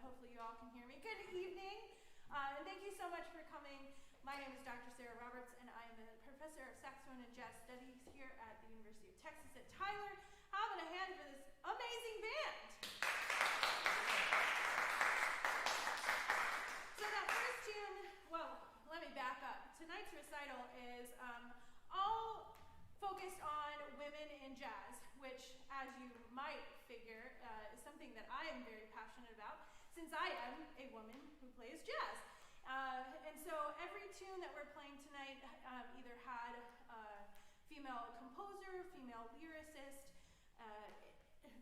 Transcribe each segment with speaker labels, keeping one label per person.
Speaker 1: hopefully you all can hear me. Good evening, and thank you so much for coming. My name is Dr. Sarah Roberts, and I am a professor of saxophone and jazz studies here at the University of Texas at Tyler. Having a hand for this amazing band. So that first tune, well, let me back up. Tonight's recital is all focused on women in jazz, which, as you might figure, is something that I am very passionate about, since I am a woman who plays jazz. And so every tune that we're playing tonight either had a female composer, female lyricist,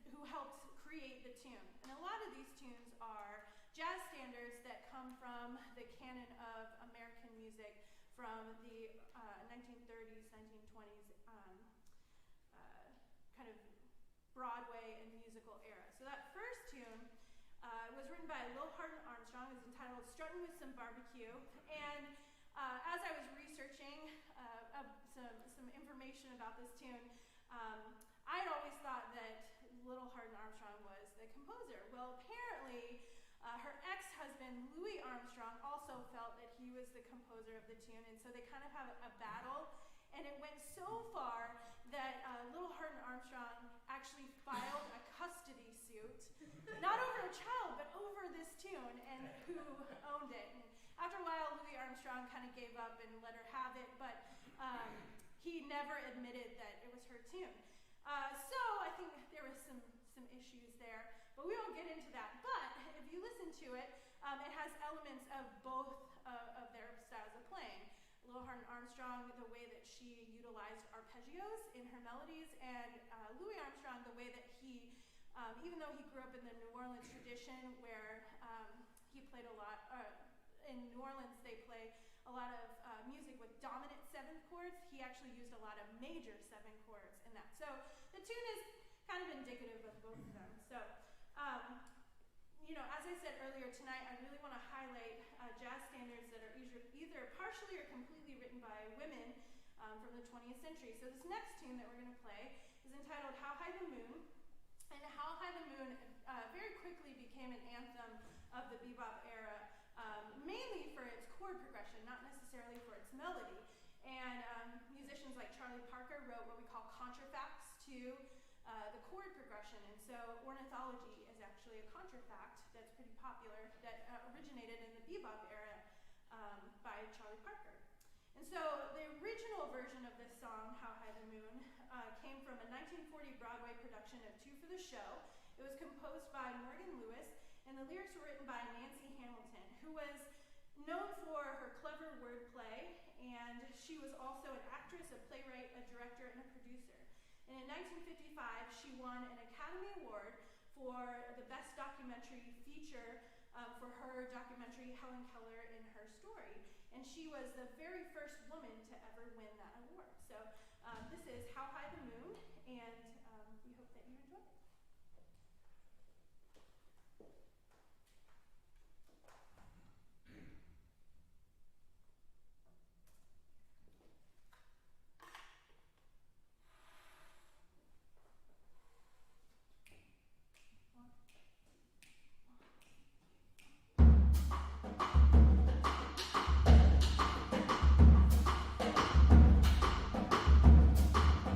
Speaker 1: who helped create the tune. And a lot of these tunes are jazz standards that come from the canon of American music from the 1930s, 1920s, kind of Broadway and musical era. So that first tune was written by Lil Hardin Armstrong. It's entitled Struttin' with Some Barbecue. And as I was researching some information about this tune, I had always thought that Lil Hardin Armstrong was the composer. Well, apparently, her ex-husband, Louis Armstrong, also felt that he was the composer of the tune, and so they kind of have a battle. And it went so far that Lil Hardin Armstrong actually filed a custody suit, not over a child, but over this tune and who owned it. And after a while, Louis Armstrong kind of gave up and let her have it, but he never admitted that it was her tune. So I think there was some issues there, but we won't get into that. But if you listen to it, it has elements of both of their styles of playing. Lil Hardin Armstrong, the way that she utilized arpeggios in her melodies, and Louis Armstrong, the way that he, even though he grew up in the New Orleans tradition where he played a lot, in New Orleans they play a lot of music with dominant seventh chords, he actually used a lot of major seventh chords in that. So the tune is kind of indicative of both of them. So, as I said earlier tonight, I really want to highlight jazz standards that are either partially or completely written by women from the 20th century. So this next tune that we're going to play is entitled How High the Moon. And How High the Moon very quickly became an anthem of the bebop era, mainly for its chord progression, not necessarily for its melody. And musicians like Charlie Parker wrote what we call contrafacts to the chord progression, and so ornithology is actually a contrafact that's pretty popular that originated in the bebop era by Charlie Parker. And so the original version of this song, How High the Moon, came from a 1940 Broadway production of Two for the Show. It was composed by Morgan Lewis, and the lyrics were written by Nancy Hamilton, who was known for her clever wordplay, and she was also an actress, a playwright, a director, and a producer. And in 1955, she won an Academy Award for the Best Documentary Feature for her documentary Helen Keller in Her Story. And she was the very first woman to ever win that award. So this is How High the Moon, and we hope that you enjoy it.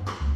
Speaker 2: How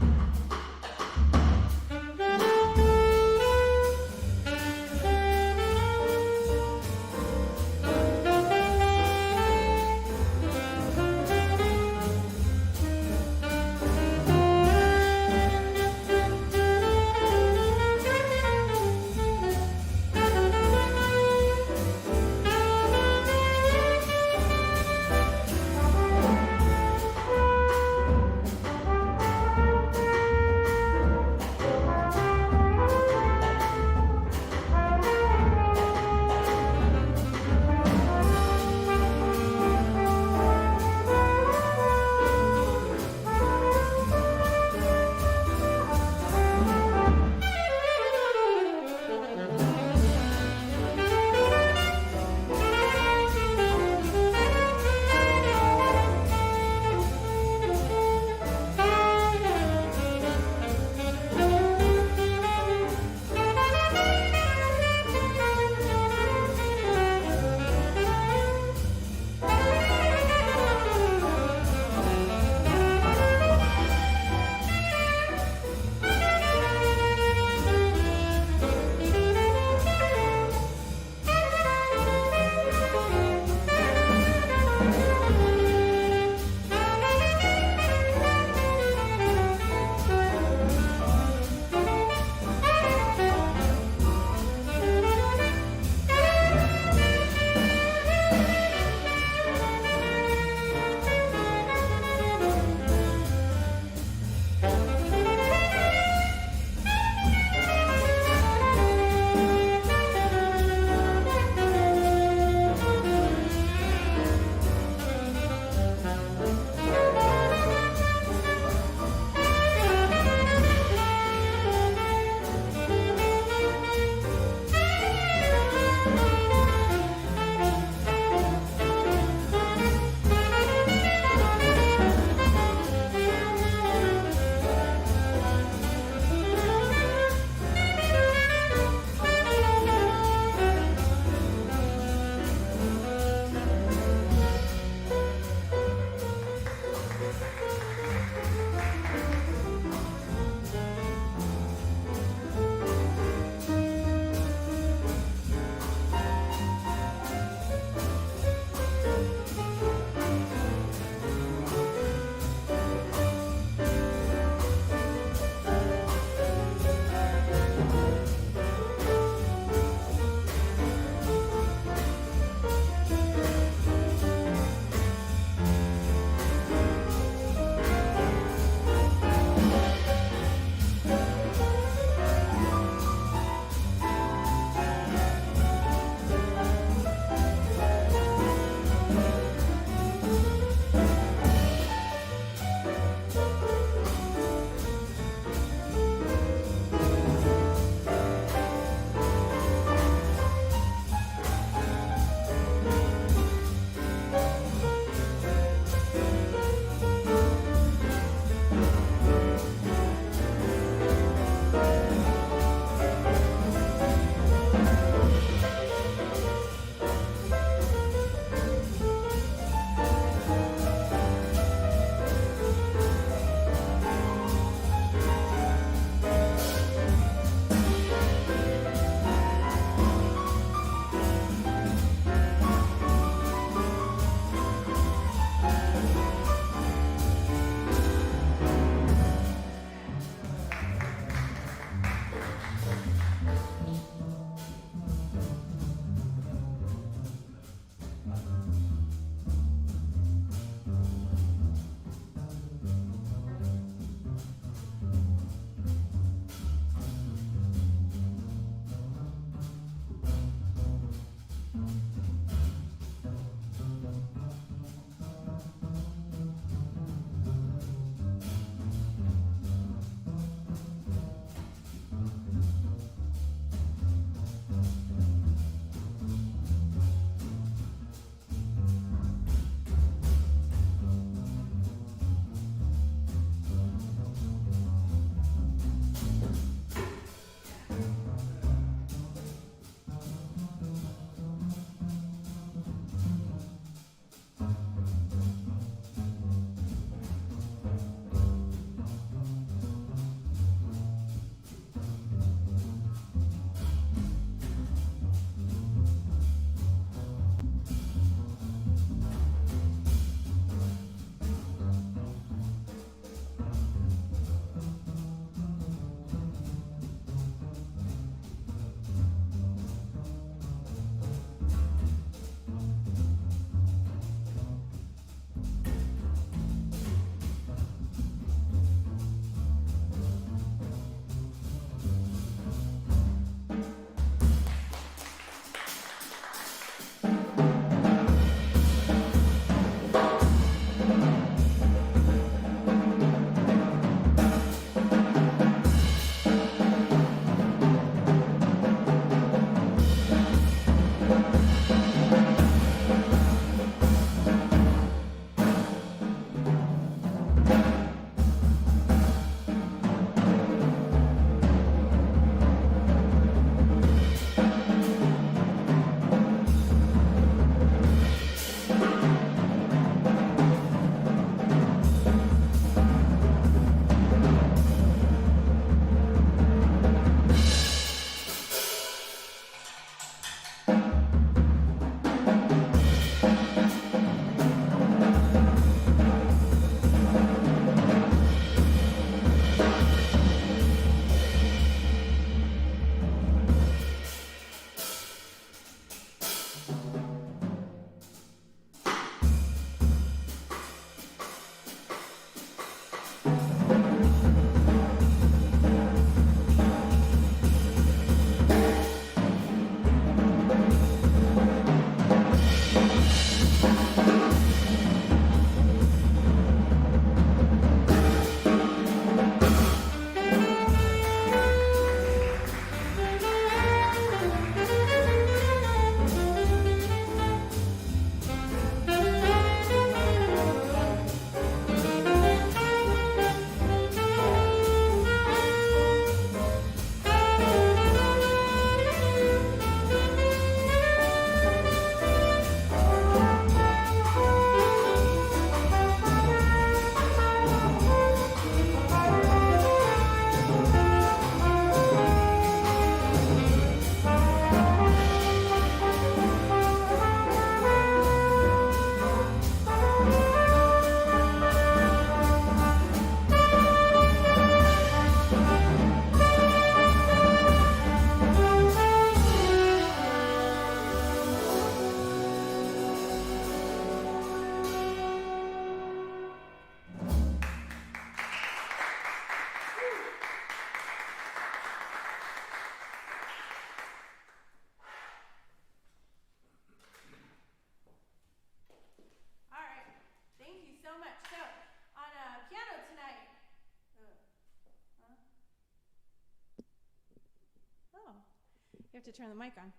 Speaker 1: forgot to turn the mic on.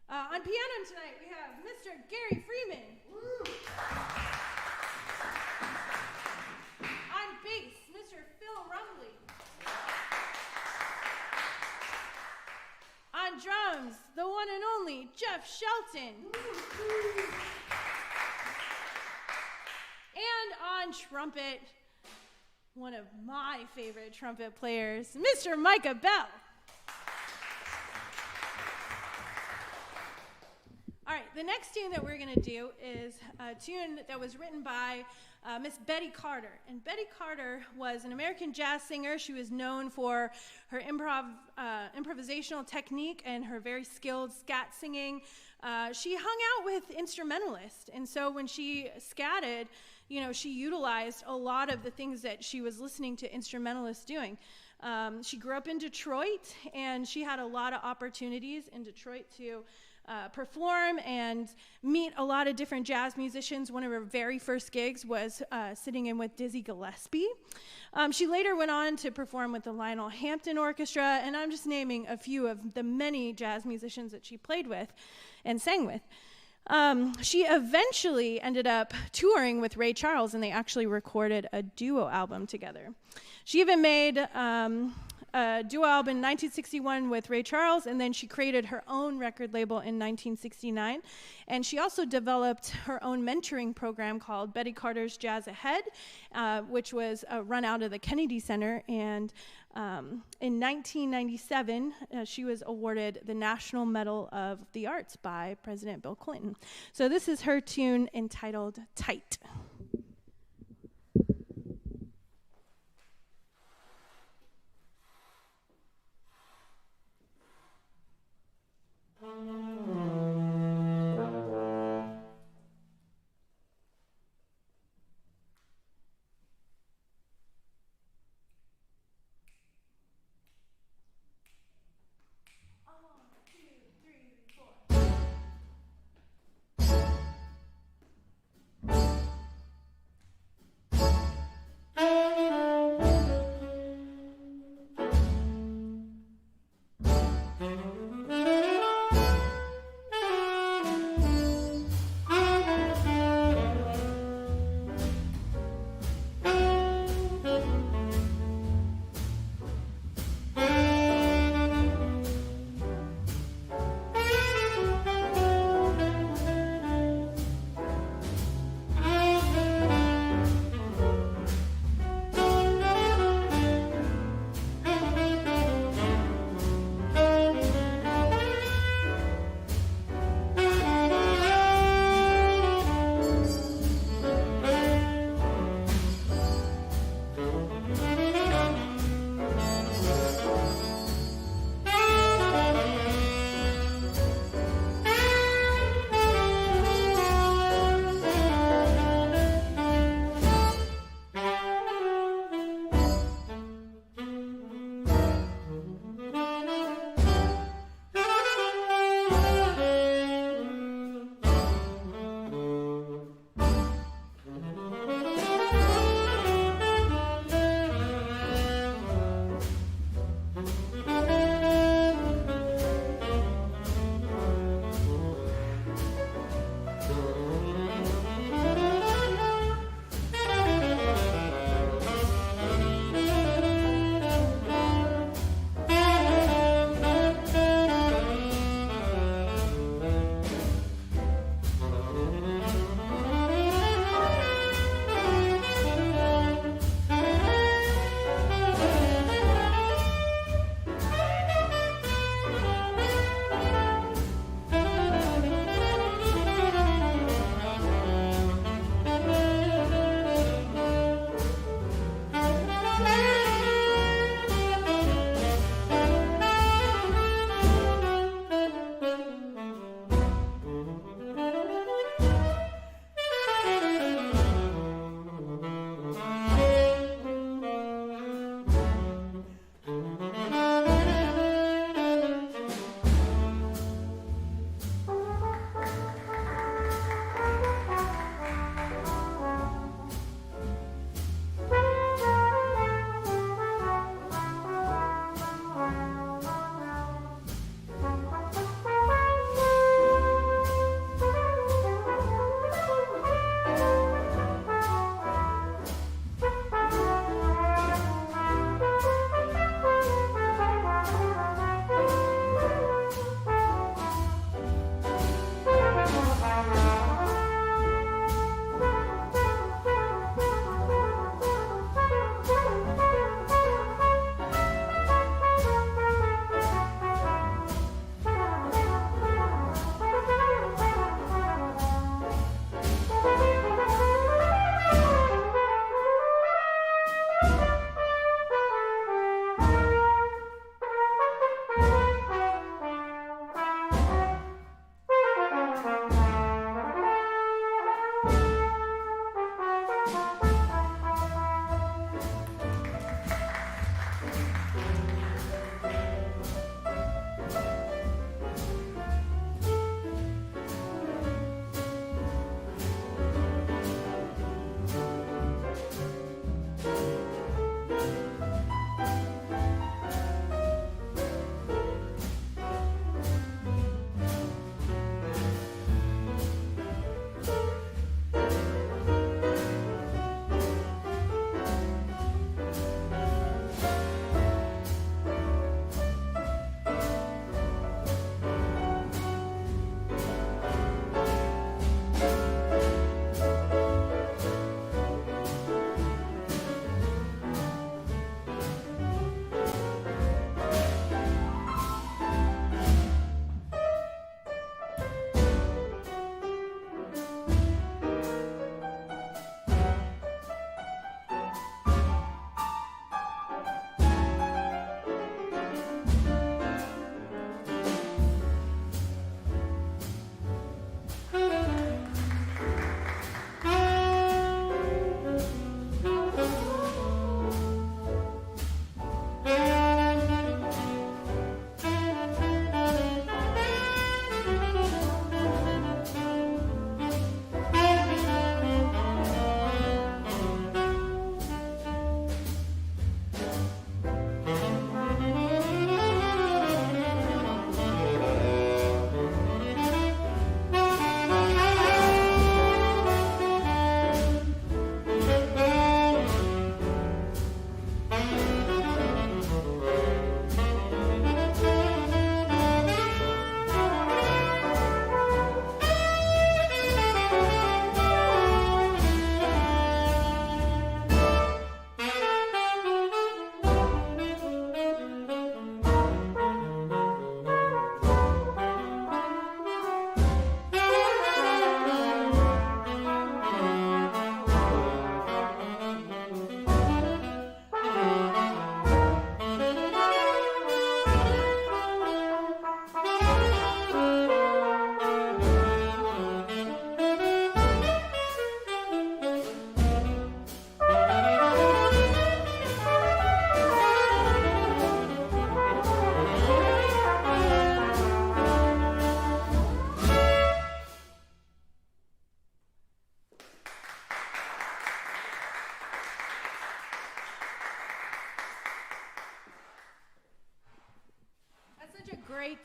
Speaker 1: On piano tonight, we have Mr. Gary Freeman. Woo. On bass, Mr. Phil Rumbley. On drums, the one and only Jeff Shelton. Woo. And on trumpet, one of my favorite trumpet players, Mr. Micah Bell. All right, the next tune that we're going to do is a tune that was written by Miss Betty Carter. And Betty Carter was an American jazz singer. She was known for her improvisational technique and her very skilled scat singing. She hung out with instrumentalists, and so when she scatted, she utilized a lot of the things that she was listening to instrumentalists doing. She grew up in Detroit, and she had a lot of opportunities in Detroit to perform and meet a lot of different jazz musicians. One of her very first gigs was sitting in with Dizzy Gillespie. She later went on to perform with the Lionel Hampton Orchestra, and I'm just naming a few of the many jazz musicians that she played with and sang with. She eventually ended up touring with Ray Charles, and they actually recorded a duo album together. She even made a duo album in 1961 with Ray Charles, and then she created her own record label in 1969. And she also developed her own mentoring program called Betty Carter's Jazz Ahead, which was run out of the Kennedy Center. And in 1997, she was awarded the National Medal of the Arts by President Bill Clinton. So this is her tune entitled Tight.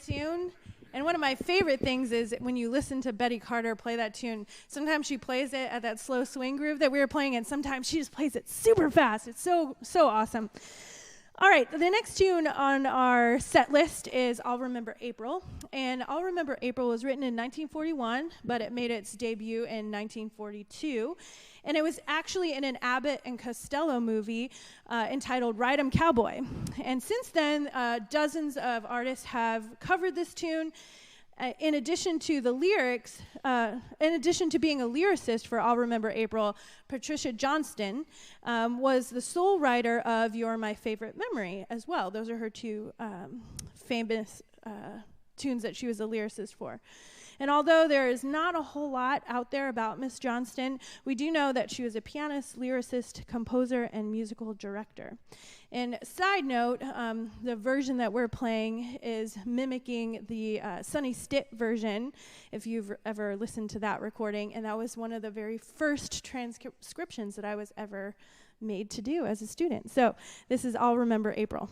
Speaker 1: tune. And one of my favorite things is when you listen to Betty Carter play that tune, sometimes she plays it at that slow swing groove that we were playing, and sometimes she just plays it super fast. It's so awesome. All right, the next tune on our set list is I'll Remember April. And I'll Remember April was written in 1941, but it made its debut in 1942. And it was actually in an Abbott and Costello movie entitled Ride 'em Cowboy. And since then, dozens of artists have covered this tune. In addition to the lyrics, in addition to being a lyricist for I'll Remember April, Patricia Johnston was the sole writer of You're My Favorite Memory as well. Those are her two famous tunes that she was a lyricist for. And although there is not a whole lot out there about Miss Johnston, we do know that she was a pianist, lyricist, composer, and musical director. And side note, the version that we're playing is mimicking the Sonny Stitt version, if you've ever listened to that recording, and that was one of the very first transcriptions that I was ever made to do as a student. So this is I'll Remember April.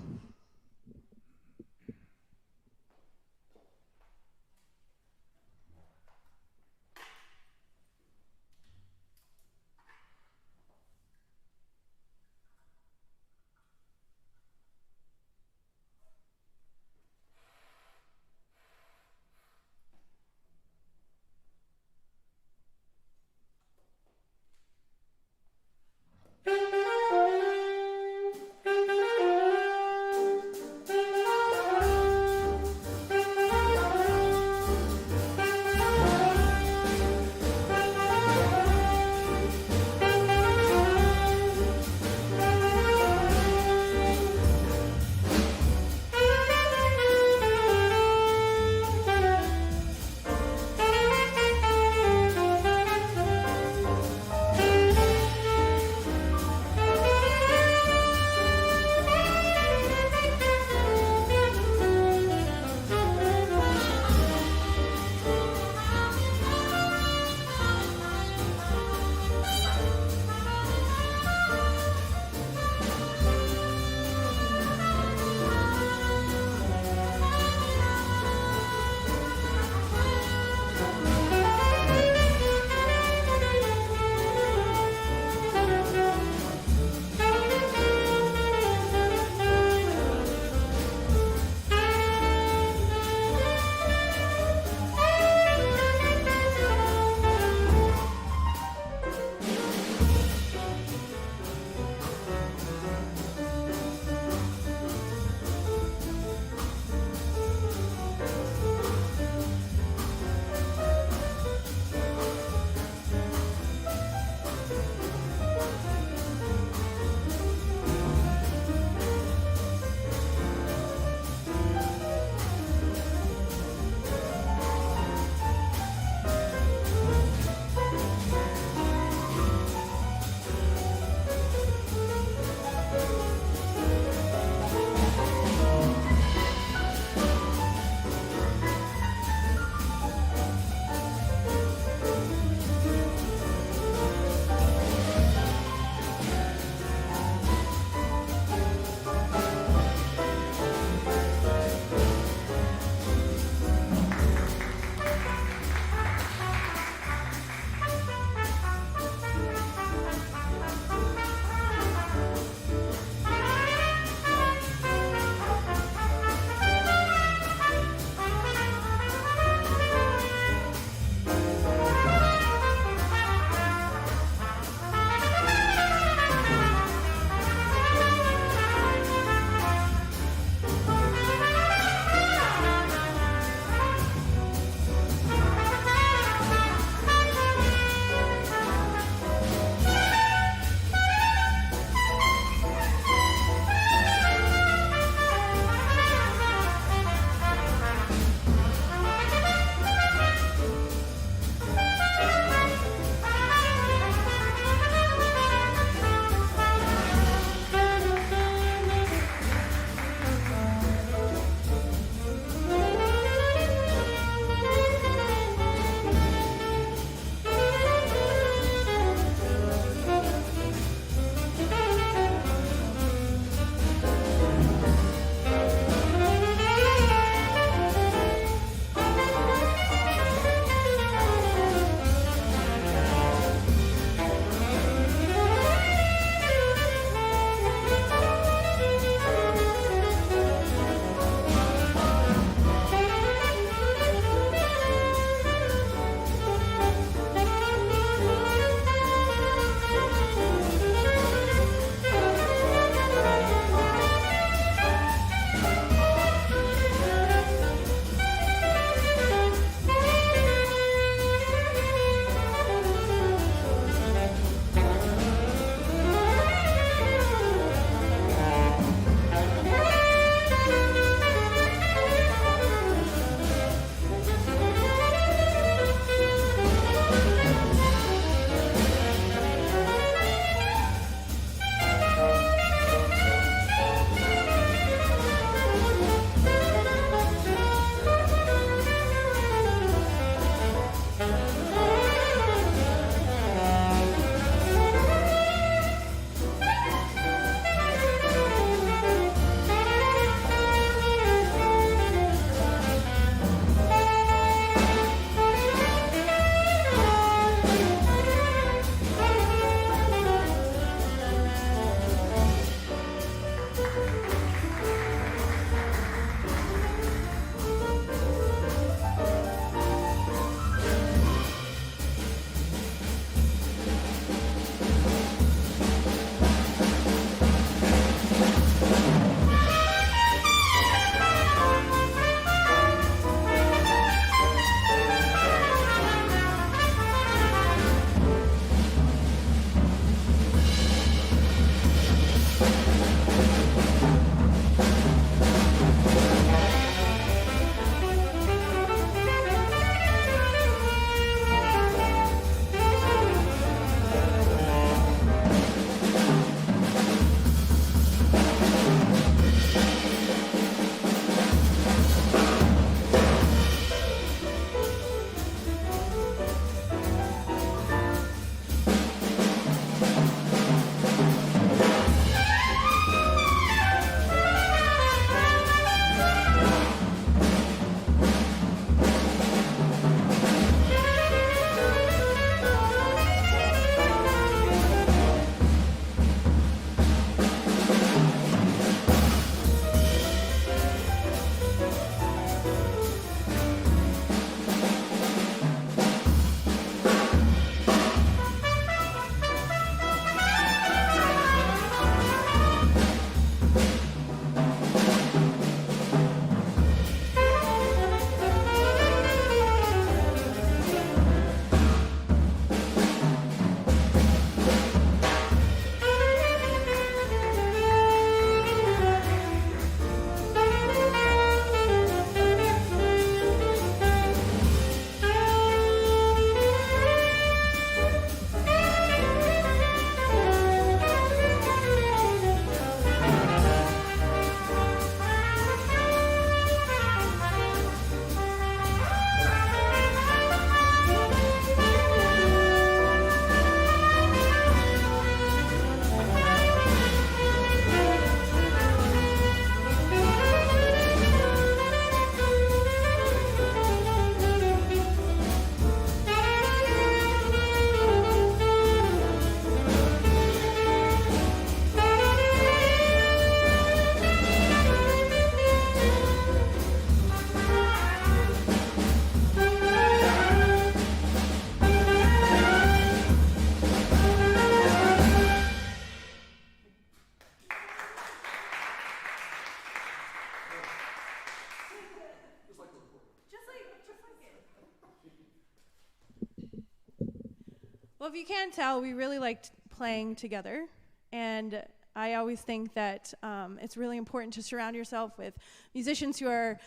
Speaker 1: Well, if you can't tell, we really liked playing together, and I always think that it's really important to surround yourself with musicians who are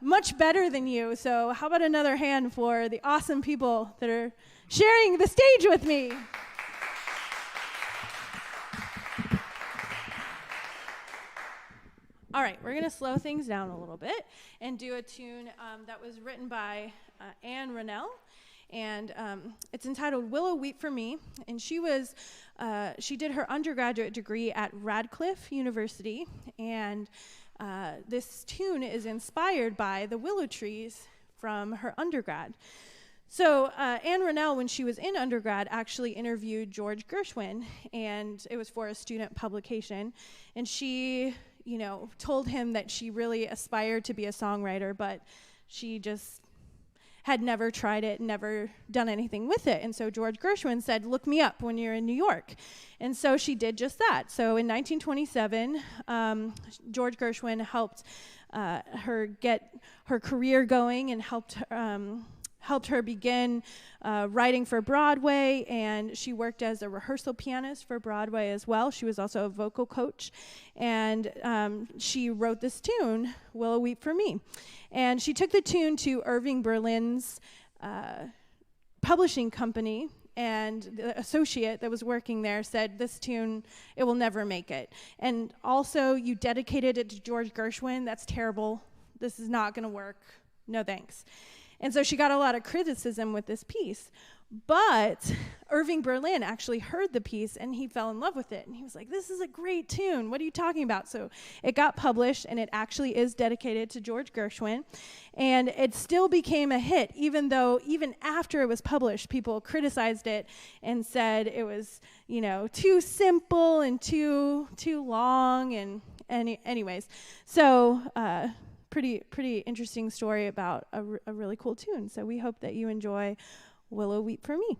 Speaker 1: much better than you. So how about another hand for the awesome people that are sharing the stage with me? All right, we're going to slow things down a little bit and do a tune that was written by Anne Rennell. And it's entitled Willow Weep for Me, and she did her undergraduate degree at Radcliffe University, and this tune is inspired by the willow trees from her undergrad. So Anne Rennell, when she was in undergrad, actually interviewed George Gershwin, and it was for a student publication, and she, told him that she really aspired to be a songwriter, but she just had never tried it, never done anything with it. And so George Gershwin said, look me up when you're in New York. And so she did just that. So in 1927, George Gershwin helped her get her career going and helped her begin writing for Broadway, and she worked as a rehearsal pianist for Broadway as well. She was also a vocal coach, and she wrote this tune, Willow Weep for Me. And she took the tune to Irving Berlin's publishing company, and the associate that was working there said, this tune, it will never make it. And also, you dedicated it to George Gershwin. That's terrible. This is not going to work. No thanks. And so she got a lot of criticism with this piece. But Irving Berlin actually heard the piece, and he fell in love with it. And he was like, this is a great tune. What are you talking about? So it got published, and it actually is dedicated to George Gershwin. And it still became a hit, even after it was published, people criticized it and said it was, too simple and too long. And anyways, so pretty interesting story about a really cool tune. So we hope that you enjoy Willow Weep for Me.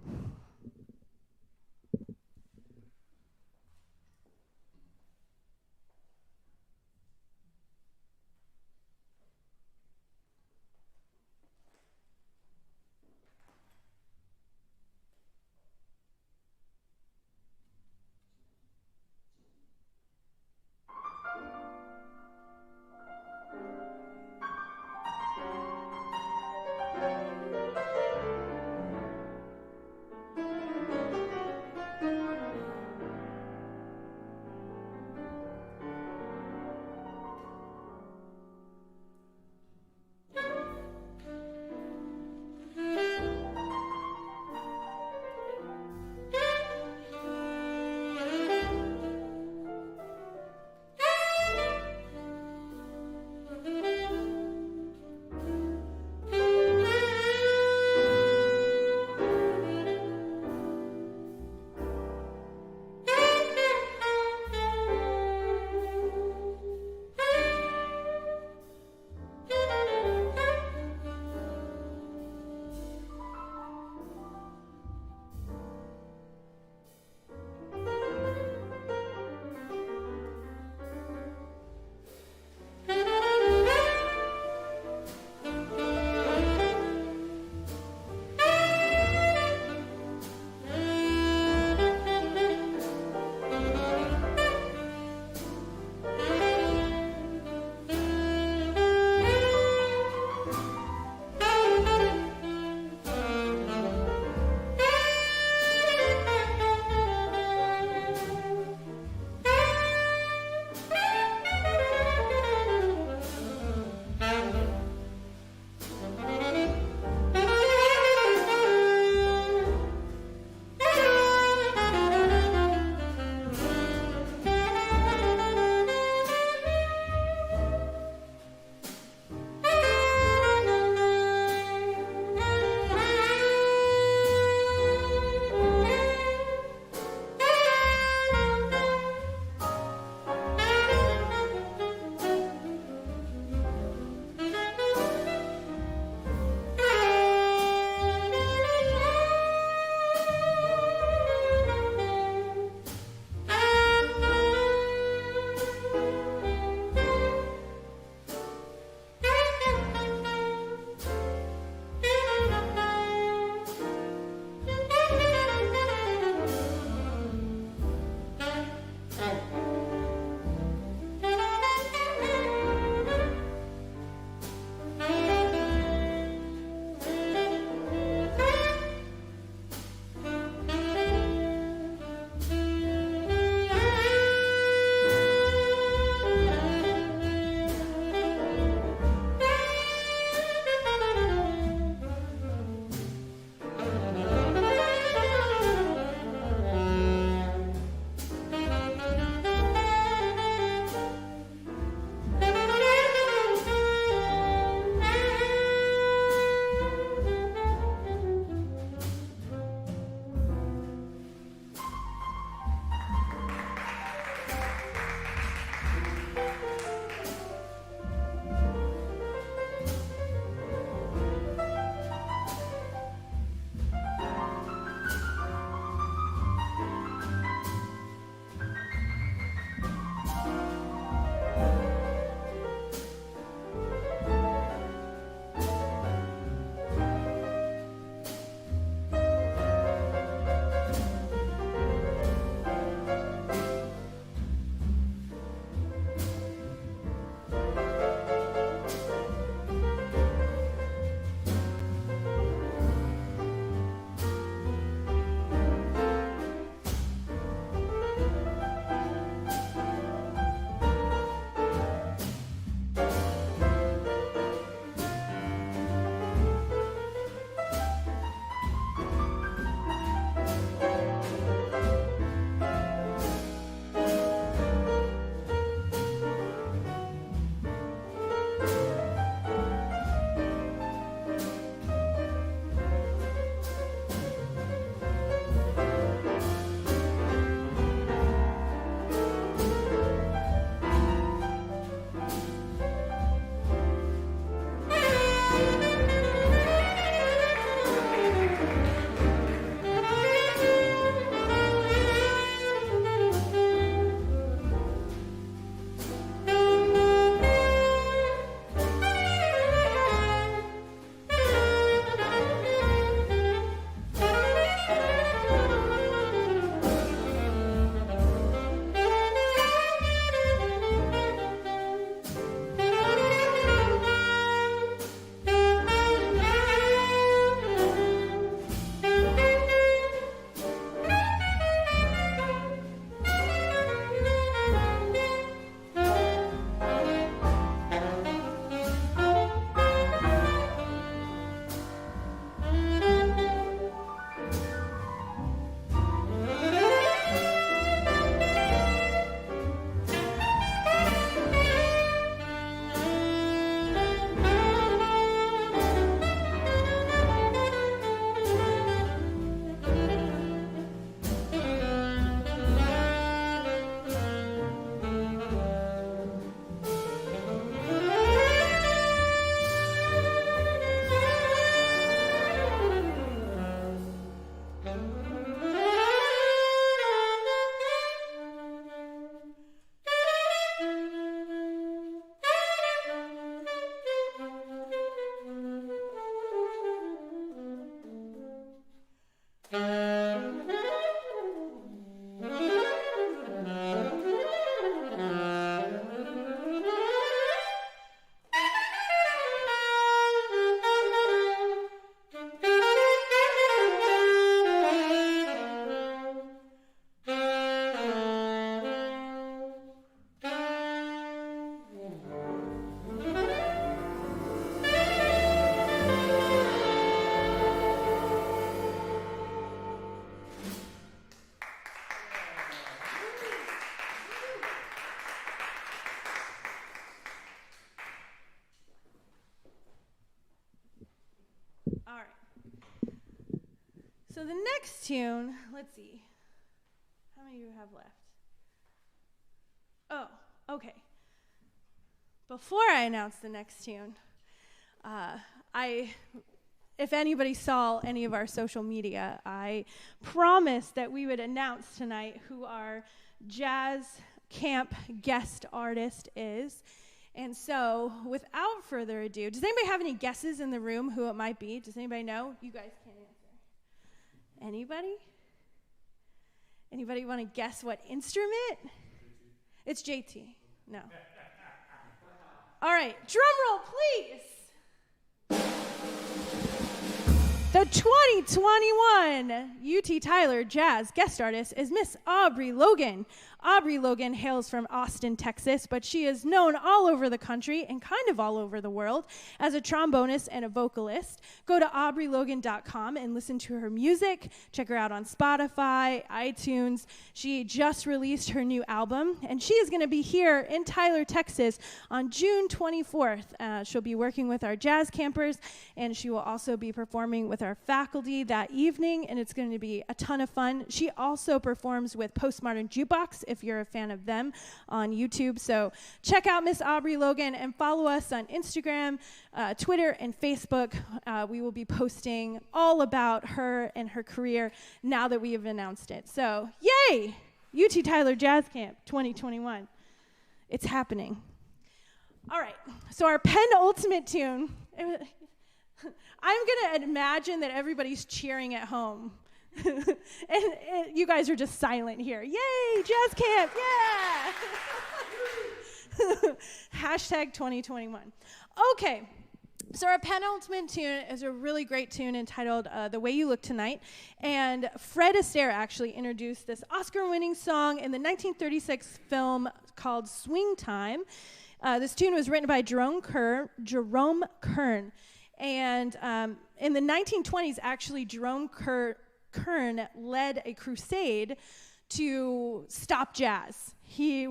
Speaker 1: So the next tune, let's see. How many do you have left? Oh, okay. Before I announce the next tune, if anybody saw any of our social media, I promised that we would announce tonight who our jazz camp guest artist is. And so, without further ado, does anybody have any guesses in the room who it might be? Does anybody know? You guys can't answer. Anybody? Anybody want to guess what instrument? It's JT. No. All right, drum roll, please. The 2021 UT Tyler Jazz guest artist is Miss Aubrey Logan. Aubrey Logan hails from Austin, Texas, but she is known all over the country and kind of all over the world as a trombonist and a vocalist. Go to aubreylogan.com and listen to her music. Check her out on Spotify, iTunes. She just released her new album, and she is going to be here in Tyler, Texas on June 24th. She'll be working with our jazz campers, and she will also be performing with our faculty that evening, and it's going to be a ton of fun. She also performs with Postmodern Jukebox, if you're a fan of them, on YouTube. So check out Miss Aubrey Logan and follow us on Instagram, Twitter, and Facebook. We will be posting all about her and her career now that we have announced it. So yay! UT Tyler Jazz Camp 2021. It's happening. All right, so our penultimate tune, I'm going to imagine that everybody's cheering at home. and you guys are just silent here. Yay, jazz camp, yeah! Hashtag 2021. Okay, so our penultimate tune is a really great tune entitled The Way You Look Tonight. And Fred Astaire actually introduced this Oscar-winning song in the 1936 film called Swing Time. This tune was written by Jerome Kern. And in the 1920s, actually, Jerome Kern led a crusade to stop jazz. He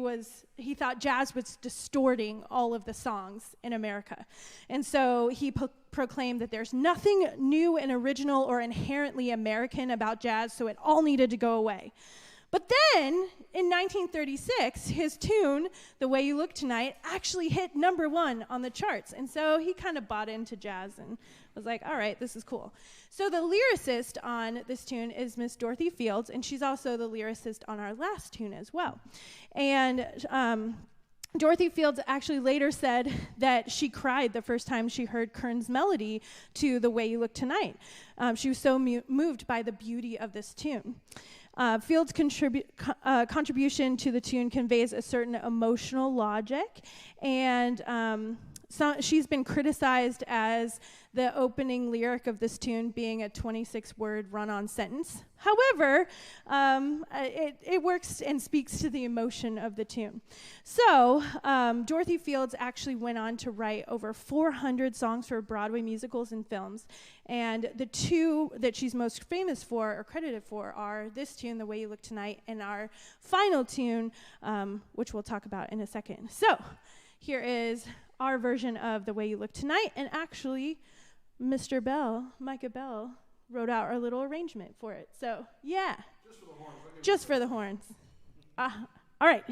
Speaker 1: thought jazz was distorting all of the songs in America. And so he proclaimed that there's nothing new and original or inherently American about jazz, so it all needed to go away. But then, in 1936, his tune, The Way You Look Tonight, actually hit #1 on the charts. And so he kind of bought into jazz and was like, all right, this is cool. So the lyricist on this tune is Miss Dorothy Fields, and she's also the lyricist on our last tune as well. And Dorothy Fields actually later said that she cried the first time she heard Kern's melody to The Way You Look Tonight. She was so moved by the beauty of this tune. Fields' contribution to the tune conveys a certain emotional logic, and she's been criticized as the opening lyric of this tune being a 26-word run-on sentence. However, it works and speaks to the emotion of the tune. So, Dorothy Fields actually went on to write over 400 songs for Broadway musicals and films, and the two that she's most famous for or credited for are this tune, The Way You Look Tonight, and our final tune, which we'll talk about in a second. So, here is our version of The Way You Look Tonight, and actually, Mr. Bell, Micah Bell, wrote out our little arrangement for it. So, yeah. Just for the horns. All right.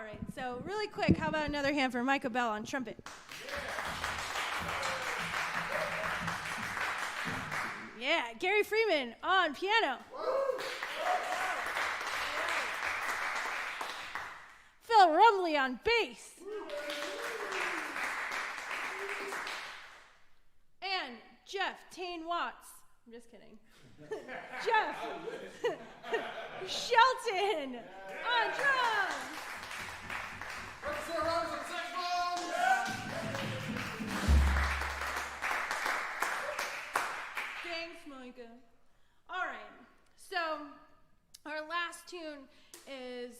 Speaker 1: right, so really quick, how about another hand for Micah Bell on trumpet? Yeah, Gary Freeman on piano. Phil Rumbley on bass. And Jeff Tane Watts. I'm just kidding. Jeff Shelton on drums. Thanks, Micah. All right, so our last tune is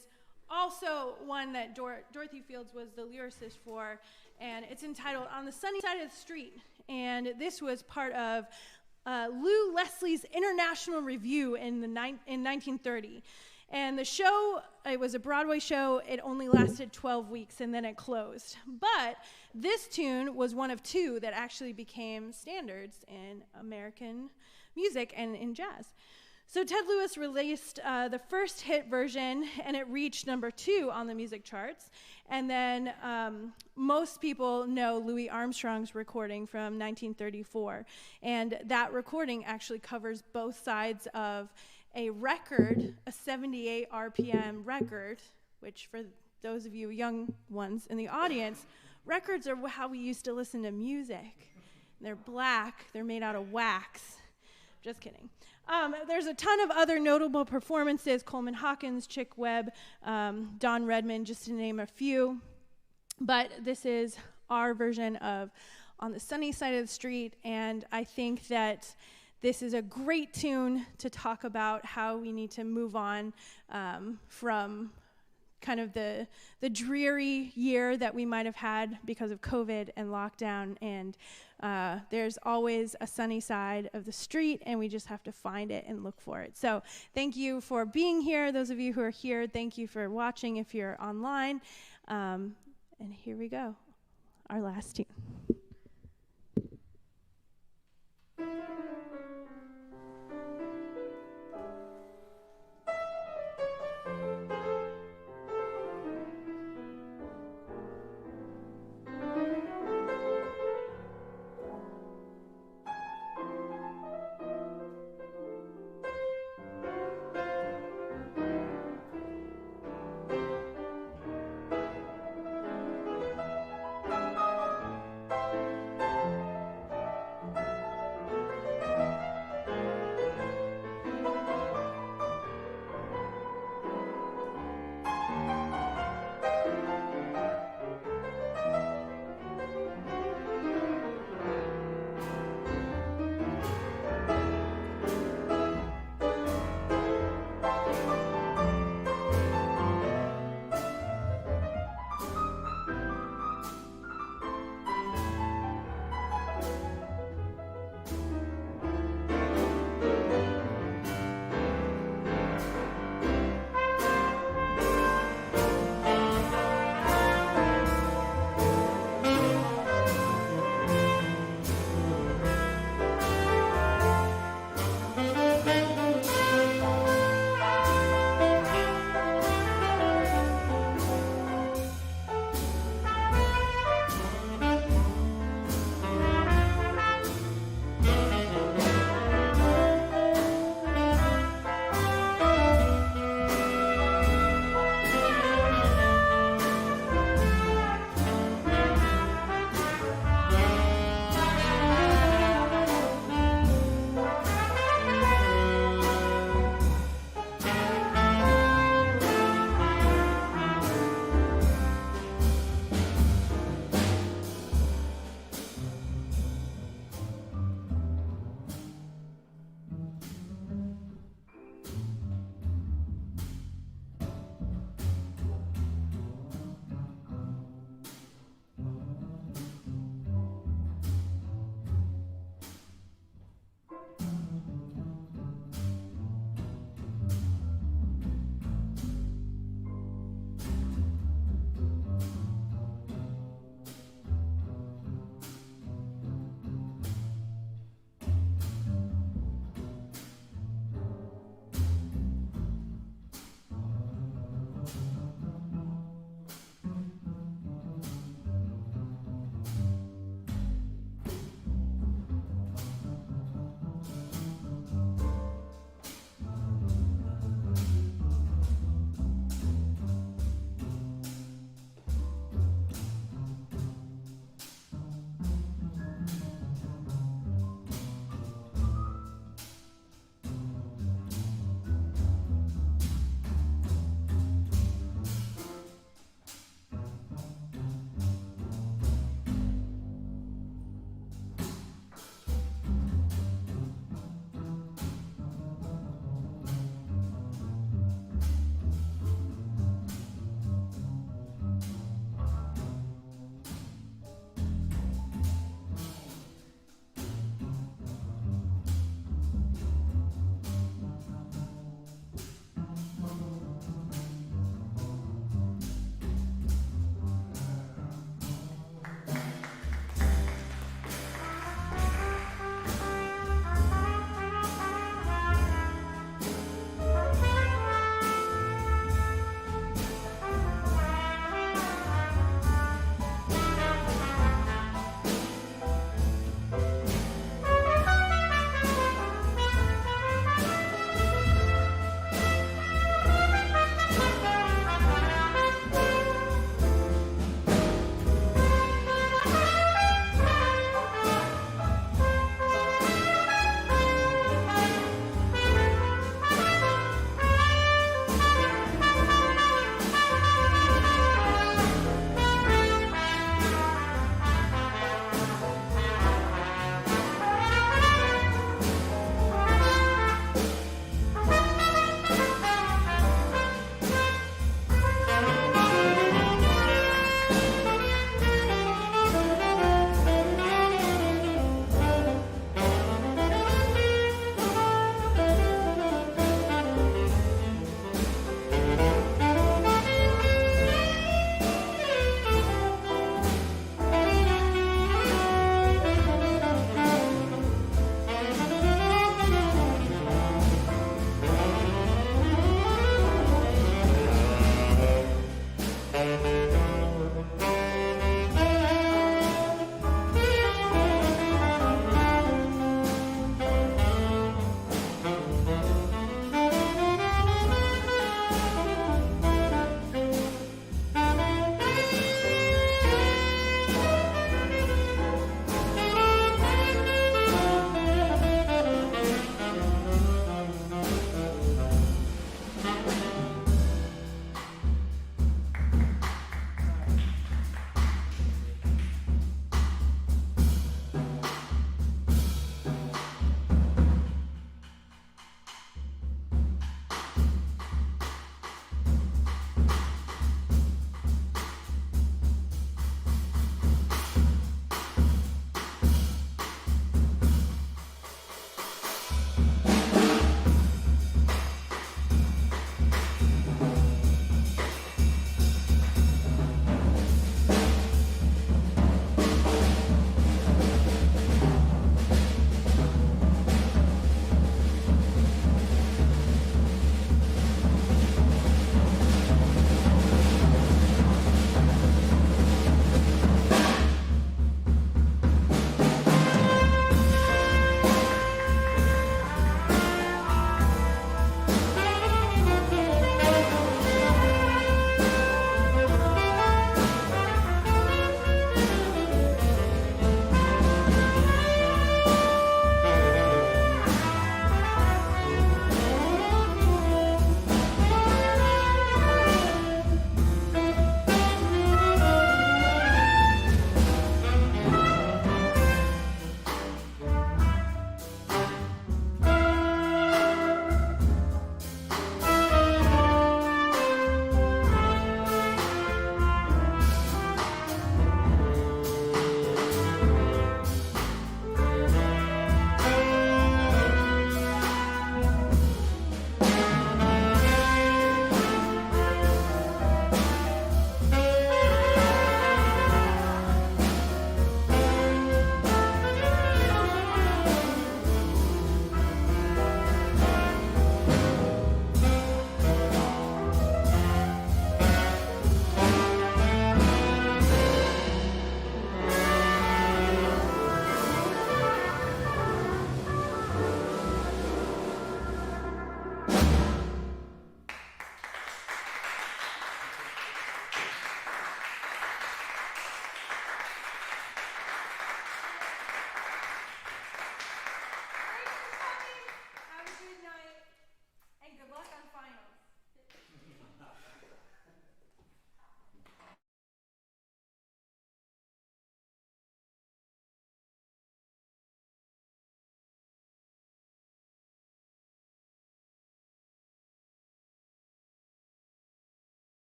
Speaker 1: also one that Dorothy Fields was the lyricist for, and it's entitled On the Sunny Side of the Street. And this was part of Lou Leslie's International Review in 1930. And the show, it was a Broadway show, it only lasted 12 weeks and then it closed. But this tune was one of two that actually became standards in American music and in jazz. So Ted Lewis released the first hit version, and it reached number 2 on the music charts. And then most people know Louis Armstrong's recording from 1934. And that recording actually covers both sides of a record, a 78 RPM record, which for those of you young ones in the audience, records are how we used to listen to music. They're black, they're made out of wax. Just kidding. There's a ton of other notable performances, Coleman Hawkins, Chick Webb, Don Redman, just to name a few. But this is our version of On the Sunny Side of the Street, and I think that this is a great tune to talk about how we need to move on from kind of the dreary year that we might have had because of COVID and lockdown, and there's always a sunny side of the street, and we just have to find it and look for it. So thank you for being here. Those of you who are here, thank you for watching if you're online. And here we go, our last tune.